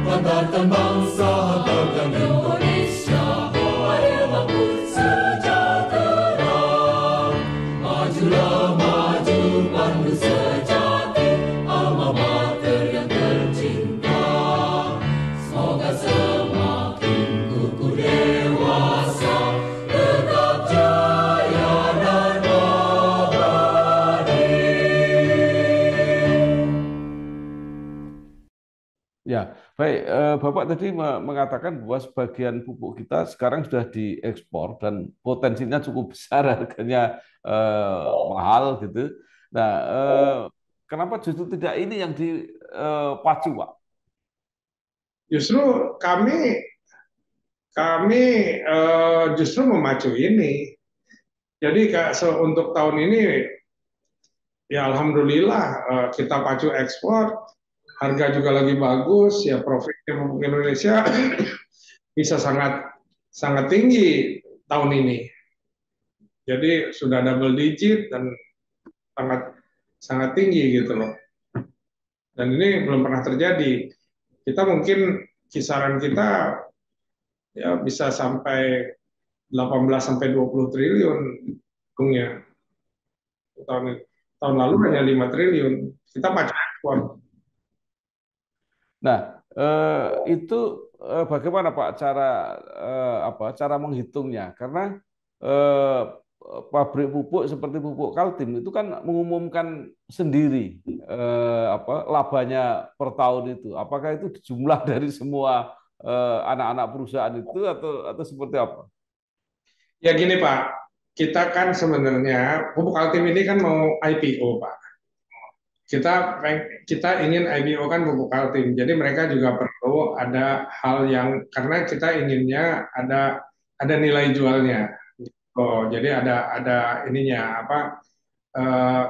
Banggakan bangsa, banggakan Indonesia, mari bangun sejahtera. Majulah maju pandu sejati, alma mater yang tercinta. Semoga semakin kukuh dewasa, tetap jaya dan abadi. Ya, baik. Bapak tadi mengatakan bahwa sebagian pupuk kita sekarang sudah diekspor dan potensinya cukup besar, harganya mahal gitu. Nah, kenapa justru tidak ini yang dipacu, Pak? Justru kami justru memacu ini. Jadi untuk tahun ini ya alhamdulillah kita pacu ekspor, harga juga lagi bagus, ya profitnya pupuk Indonesia bisa sangat tinggi tahun ini. Jadi sudah double digit dan sangat tinggi gitu loh. Dan ini belum pernah terjadi. Kita mungkin kisaran kita ya bisa sampai 18 sampai 20 triliun untungnya. Tahun lalu hanya 5 triliun. Kita pacu ekspor. Nah, itu bagaimana Pak cara menghitungnya? Karena pabrik pupuk seperti pupuk Kaltim itu kan mengumumkan sendiri labanya per tahun itu. Apakah itu jumlah dari semua anak-anak perusahaan itu atau seperti apa? Ya gini Pak, kita kan sebenarnya pupuk Kaltim ini kan mau IPO Pak. Kita ingin IPO kan pupuk Kaltim, jadi mereka juga perlu ada hal yang karena kita inginnya ada nilai jualnya. Oh, jadi ada ininya apa?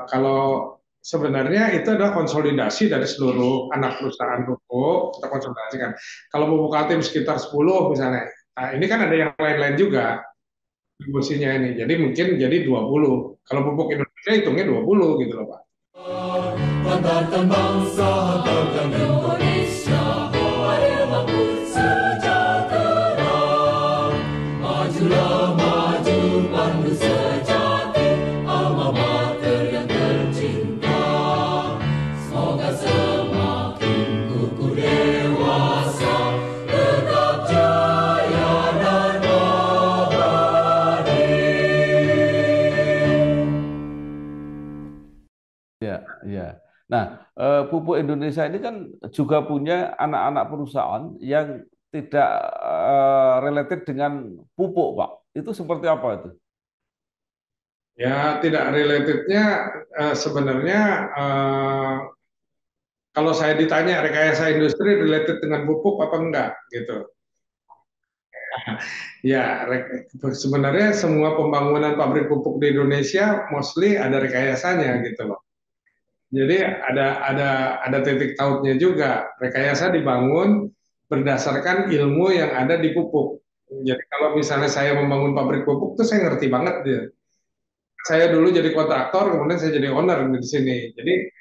Kalau sebenarnya itu adalah konsolidasi dari seluruh anak perusahaan pupuk, kita konsolidasikan. Kalau pupuk Kaltim sekitar 10 misalnya, nah ini kan ada yang lain-lain juga distribusinya ini. Jadi mungkin jadi 20. Kalau pupuk Indonesia hitungnya 20 gitu loh Pak. Banggakan bangsa, banggakan Indonesia, mari bangun sejahtera. Majulah maju pandu sejati, alma mater yang tercinta. Semoga semakin kukuh dewasa, tetap jaya dan abadi. Ya. Nah, pupuk Indonesia ini kan juga punya anak-anak perusahaan yang tidak related dengan pupuk, Pak. Itu seperti apa itu? Ya tidak relatednya sebenarnya kalau saya ditanya rekayasa industri related dengan pupuk apa enggak gitu. Ya, sebenarnya semua pembangunan pabrik pupuk di Indonesia mostly ada rekayasanya gitu loh. Jadi ada titik tautnya juga. Rekayasa dibangun berdasarkan ilmu yang ada di pupuk. Jadi kalau misalnya saya membangun pabrik pupuk tuh saya ngerti banget dia. Saya dulu jadi kontraktor, kemudian saya jadi owner di sini. Jadi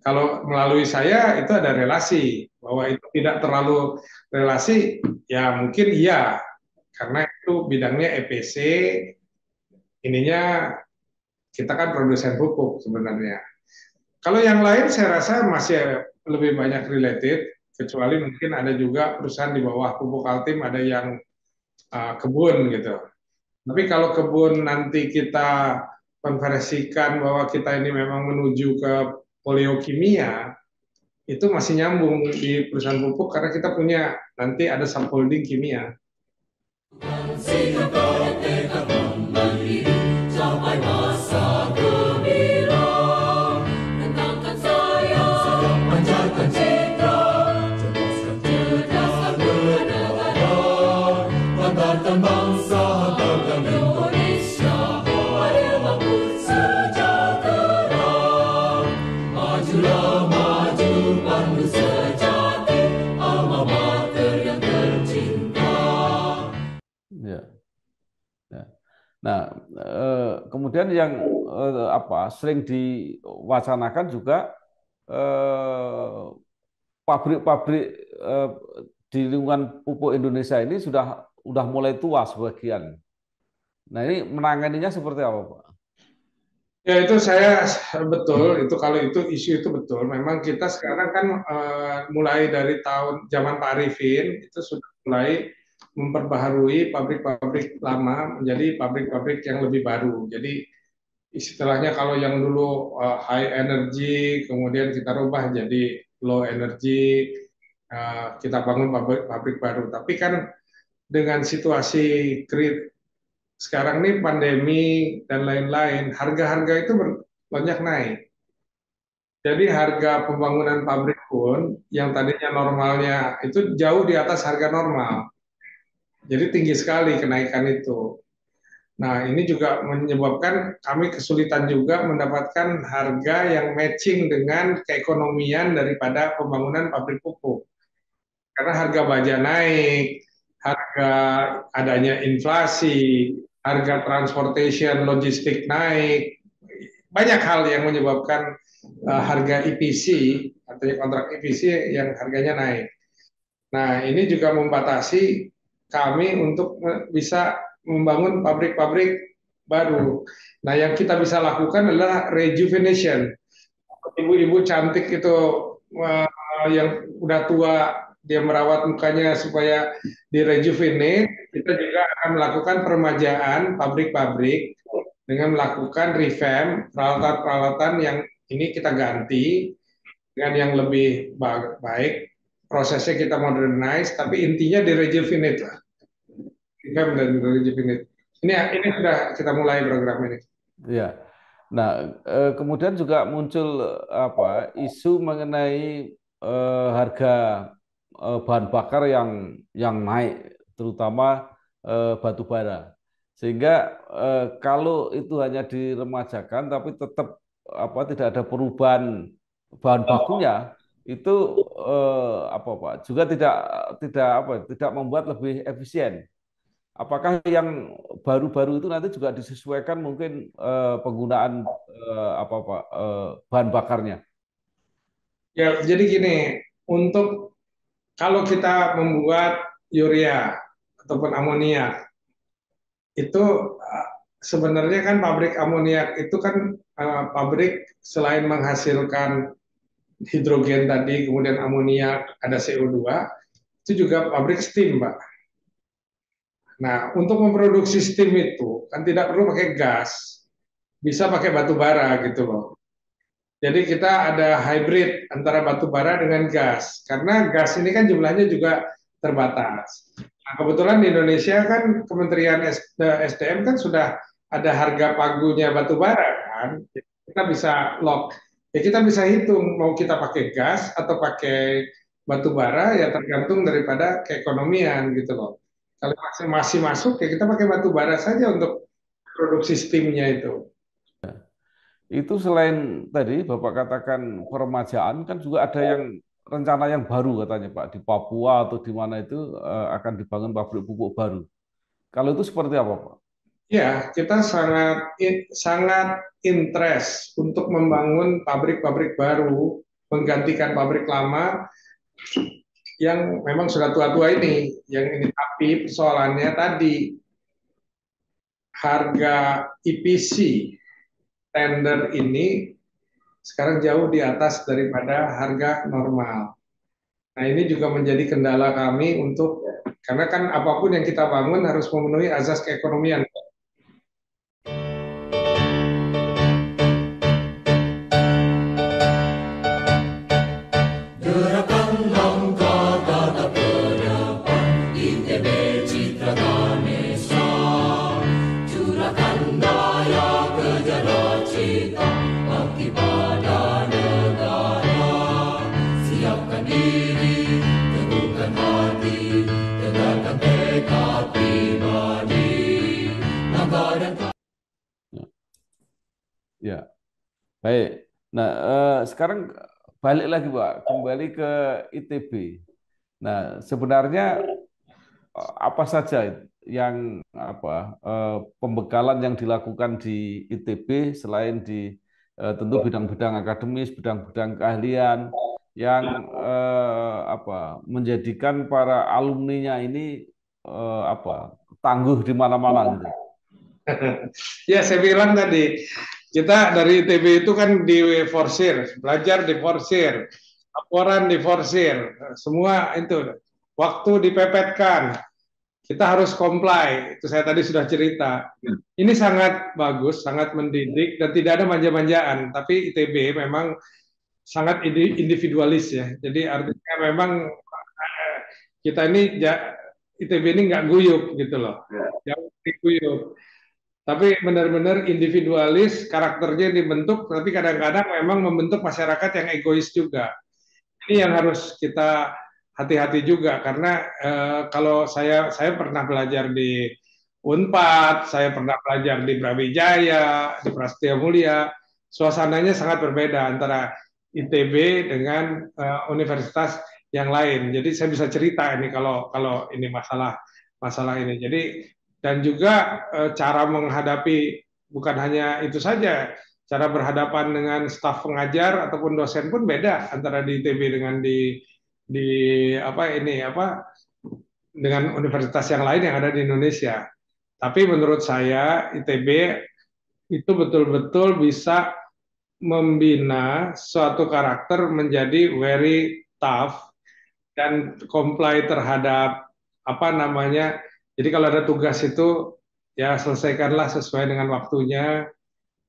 kalau melalui saya itu ada relasi, bahwa itu tidak terlalu relasi, ya mungkin iya, karena itu bidangnya EPC, ininya kita kan produsen pupuk sebenarnya. Kalau yang lain saya rasa masih lebih banyak related, kecuali mungkin ada juga perusahaan di bawah pupuk Kaltim ada yang kebun gitu. Tapi kalau kebun nanti kita konversikan bahwa kita ini memang menuju ke poliokimia, itu masih nyambung di perusahaan pupuk karena kita punya nanti ada subholding kimia. Sampai masa gemilang, rentangkan sayang, pancarkan citra, cerdaskan bernegara, hantarkan bangsa, hantarkan Indonesia, adil makmur sejahtera. Majulah maju pandu sejati, alma mater yang tercinta. Ya. Nah, kemudian yang sering diwacanakan juga pabrik-pabrik di lingkungan pupuk Indonesia ini sudah mulai tua sebagian. Nah, ini menanganinya seperti apa, Pak? Ya itu saya betul, itu kalau itu isu itu betul. Memang kita sekarang kan mulai dari zaman Pak Arifin itu sudah mulai memperbaharui pabrik-pabrik lama menjadi pabrik-pabrik yang lebih baru. Jadi istilahnya kalau yang dulu high energy, kemudian kita rubah jadi low energy, kita bangun pabrik baru. Tapi kan dengan situasi sekarang ini pandemi dan lain-lain, harga-harga itu banyak naik. Jadi harga pembangunan pabrik pun yang tadinya normalnya itu jauh di atas harga normal. Jadi tinggi sekali kenaikan itu. Nah, ini juga menyebabkan kami kesulitan juga mendapatkan harga yang matching dengan keekonomian daripada pembangunan pabrik pupuk. Karena harga baja naik, harga adanya inflasi, harga transportation logistik naik, banyak hal yang menyebabkan harga EPC, artinya kontrak EPC yang harganya naik. Nah, ini juga membatasi kami untuk bisa membangun pabrik-pabrik baru. Nah, yang kita bisa lakukan adalah rejuvenation. Ibu-ibu cantik itu yang udah tua, dia merawat mukanya supaya direjuvenate, kita juga akan melakukan peremajaan pabrik-pabrik dengan melakukan revamp peralatan-peralatan yang ini kita ganti dengan yang lebih baik. Prosesnya kita modernize, tapi intinya direjuvenate lah. Revamp dan rejuvenate. Ini sudah kita mulai program ini. Ya. Nah, kemudian juga muncul isu mengenai harga bahan bakar yang naik, terutama batu bara. Sehingga kalau itu hanya diremajakan, tapi tetap tidak ada perubahan bahan bakunya, itu juga tidak membuat lebih efisien. Apakah yang baru-baru itu nanti juga disesuaikan mungkin penggunaan bahan bakarnya? Ya, jadi gini, kalau kita membuat urea ataupun amonia, itu sebenarnya kan pabrik amoniak itu kan pabrik selain menghasilkan hidrogen tadi, kemudian amoniak, ada CO2, itu juga pabrik steam, Pak. Nah, untuk memproduksi steam itu kan tidak perlu pakai gas, bisa pakai batu bara gitu loh. Jadi kita ada hybrid antara batu bara dengan gas, karena gas ini kan jumlahnya juga terbatas. Nah, kebetulan di Indonesia kan Kementerian SDM kan sudah ada harga pagunya batu bara kan, kita bisa lock. Ya kita bisa hitung mau kita pakai gas atau pakai batu bara ya tergantung daripada keekonomian gitu loh. Kalau masih masuk ya kita pakai batu bara saja untuk produksi steamnya itu. Itu selain tadi Bapak katakan peremajaan, kan juga ada yang rencana yang baru katanya Pak, di Papua atau di mana itu akan dibangun pabrik pupuk baru. Kalau itu seperti apa Pak? Ya, kita sangat interest untuk membangun pabrik-pabrik baru, menggantikan pabrik lama yang memang sudah tua-tua ini. Yang ini tapi persoalannya tadi harga EPC tender ini sekarang jauh di atas daripada harga normal. Nah, ini juga menjadi kendala kami karena kan apapun yang kita bangun harus memenuhi azas keekonomian. Baik. Nah, sekarang balik lagi, Pak, kembali ke ITB. Nah, sebenarnya apa saja yang pembekalan yang dilakukan di ITB selain di tentu bidang-bidang akademis, bidang-bidang keahlian yang menjadikan para alumninya ini tangguh di mana-mana gitu. Ya, saya bilang tadi, kita dari ITB itu kan diforsir, belajar diforsir, laporan diforsir, semua itu. Waktu dipepetkan, kita harus comply. Itu saya tadi sudah cerita. Ini sangat bagus, sangat mendidik, dan tidak ada manja-manjaan. Tapi ITB memang sangat individualis ya. Jadi artinya memang kita ini ITB ini nggak guyup gitu loh, jauh dari guyup. Tapi benar-benar individualis, karakternya dibentuk, tapi kadang-kadang memang membentuk masyarakat yang egois juga. Ini yang harus kita hati-hati juga, karena kalau saya pernah belajar di Unpad, saya pernah belajar di Brawijaya, di Prasetya Mulia, suasananya sangat berbeda antara ITB dengan universitas yang lain. Jadi saya bisa cerita ini kalau ini masalah ini. Jadi dan juga cara menghadapi bukan hanya itu saja, cara berhadapan dengan staf pengajar ataupun dosen pun beda antara di ITB dengan di dengan universitas yang lain yang ada di Indonesia. Tapi menurut saya ITB itu betul-betul bisa membina suatu karakter menjadi very tough dan comply terhadap apa namanya. Jadi kalau ada tugas itu ya selesaikanlah sesuai dengan waktunya.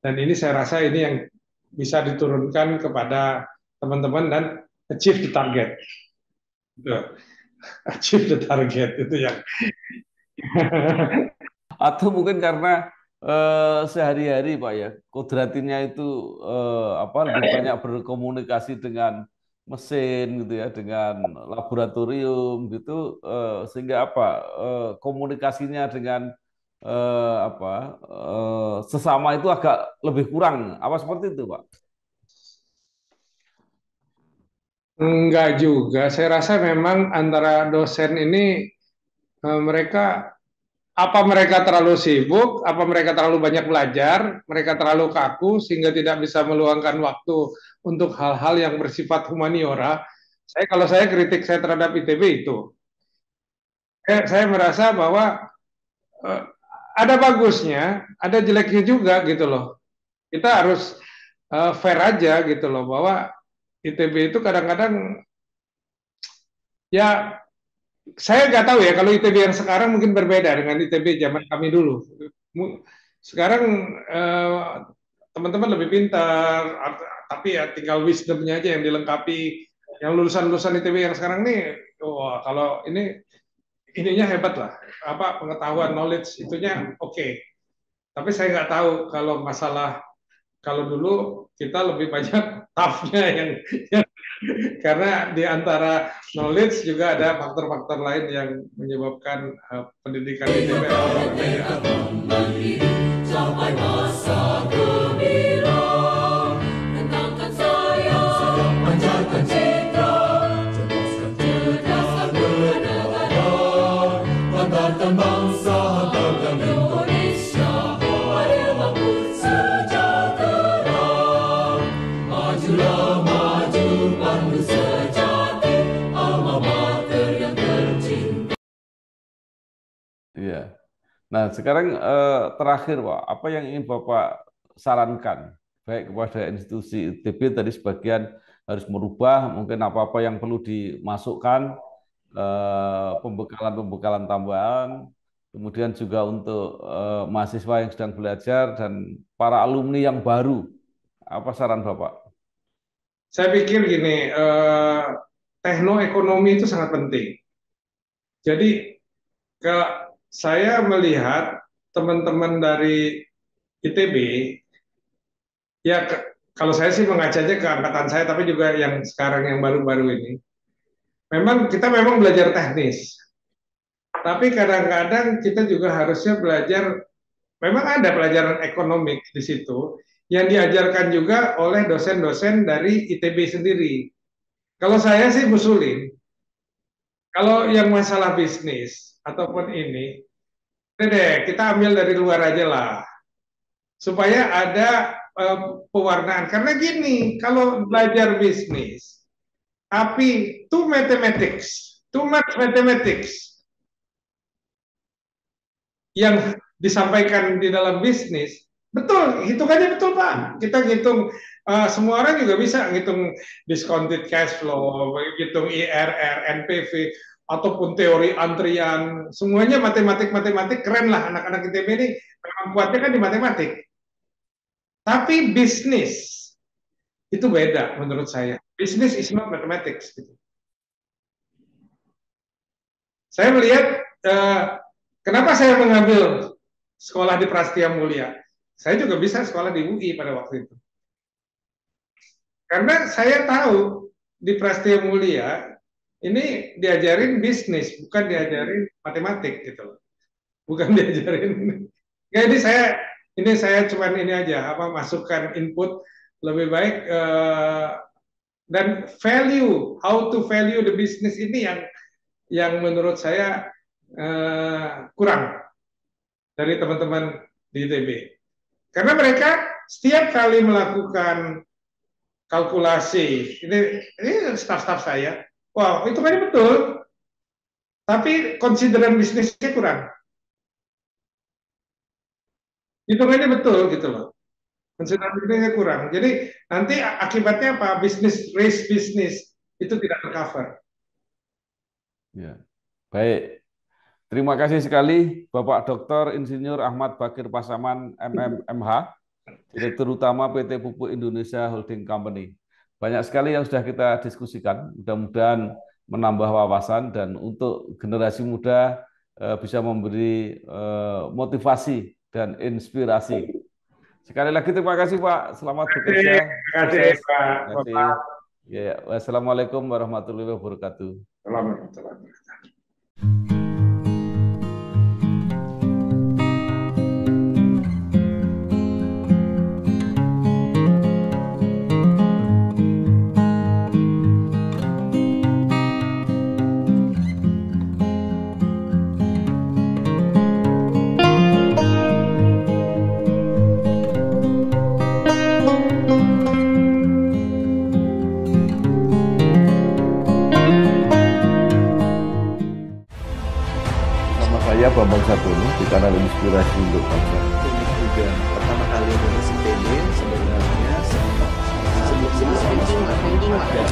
Dan ini saya rasa ini yang bisa diturunkan kepada teman-teman dan achieve the target. Achieve the target itu yang. Atau mungkin karena sehari-hari Pak ya, kodratinya itu lebih banyak berkomunikasi dengan mesin gitu ya, dengan laboratorium gitu, sehingga komunikasinya dengan sesama itu agak lebih kurang. Apa seperti itu Pak? Enggak juga. Saya rasa memang antara dosen ini mereka mereka terlalu sibuk, apa mereka terlalu banyak belajar, mereka terlalu kaku sehingga tidak bisa meluangkan waktu untuk hal-hal yang bersifat humaniora. Kalau saya kritik saya terhadap ITB itu, saya merasa bahwa ada bagusnya, ada jeleknya juga gitu loh. Kita harus fair aja gitu loh, bahwa ITB itu kadang-kadang ya saya nggak tahu ya, kalau ITB yang sekarang mungkin berbeda dengan ITB zaman kami dulu. Sekarang teman-teman lebih pintar, tapi ya tinggal wisdomnya aja yang dilengkapi. Yang lulusan-lulusan ITB yang sekarang nih, kalau ininya hebat lah, pengetahuan knowledge itunya oke. Tapi saya nggak tahu kalau dulu kita lebih banyak tough-nya yang karena di antara knowledge juga ada faktor-faktor lain yang menyebabkan pendidikan ITB berbeda. Sampai masa gembira, tentangkan sayang, pancarkan citra, cerdaskan bernegara, hantarkan bangsa, hantarkan Indonesia, pada makmur sejahtera. Majulah maju, pandu sejati, alma mater yang tercinta. Iya. Nah, sekarang terakhir, Pak, apa yang ingin Bapak sarankan, baik kepada institusi ITB tadi sebagian harus merubah, mungkin apa-apa yang perlu dimasukkan, pembekalan-pembekalan tambahan, kemudian juga untuk mahasiswa yang sedang belajar dan para alumni yang baru, apa saran Bapak? Saya pikir gini, teknoekonomi itu sangat penting. Jadi saya melihat teman-teman dari ITB, ya kalau saya sih mengacanya ke angkatan saya, tapi juga yang sekarang yang baru-baru ini, kita memang belajar teknis, tapi kadang-kadang kita juga harusnya belajar, memang ada pelajaran ekonomik di situ, yang diajarkan juga oleh dosen-dosen dari ITB sendiri. Kalau saya sih usulin, kalau yang masalah bisnis ataupun ini, deh kita ambil dari luar aja lah, supaya ada pewarnaan. Karena gini, kalau belajar bisnis, tapi too much mathematics yang disampaikan di dalam bisnis, betul, hitungannya betul Pak. Kita ngitung, semua orang juga bisa ngitung discounted cash flow, ngitung IRR, NPV, ataupun teori antrian, semuanya matematik keren lah anak-anak ITB ini memang kuatnya kan di matematik. Tapi bisnis itu beda menurut saya. Business is not mathematics. Saya melihat kenapa saya mengambil sekolah di Prastia Mulia. Saya juga bisa sekolah di UI pada waktu itu. Karena saya tahu di Prastia Mulia ini diajarin bisnis, bukan diajarin matematik gitu loh. Bukan diajarin. Jadi saya cuman ini aja, masukkan input lebih baik dan how to value the business ini yang menurut saya kurang dari teman-teman di ITB. Karena mereka setiap kali melakukan kalkulasi, ini staff-staff saya, wow, itu kan betul, tapi konsideran bisnisnya kurang. Hitungannya betul gitu loh. Konsideran bisnisnya kurang. Jadi nanti akibatnya apa? Race bisnis itu tidak tercover. Ya. Baik. Terima kasih sekali Bapak Dr. Insinyur Ahmad Bakir Pasaman MMH, Direktur Utama PT Pupuk Indonesia Holding Company. Banyak sekali yang sudah kita diskusikan, mudah-mudahan menambah wawasan dan untuk generasi muda bisa memberi motivasi dan inspirasi. Sekali lagi terima kasih Pak, selamat bekerja. Terima kasih Pak. Terima kasih. Ya, wassalamualaikum warahmatullahi wabarakatuh. Warahmatullahi wabarakatuh. Saya Bambang Satono di kanal Inspirasi untuk Bangsa. Ini juga pertama kali nulis IPB sebenarnya sebelum ada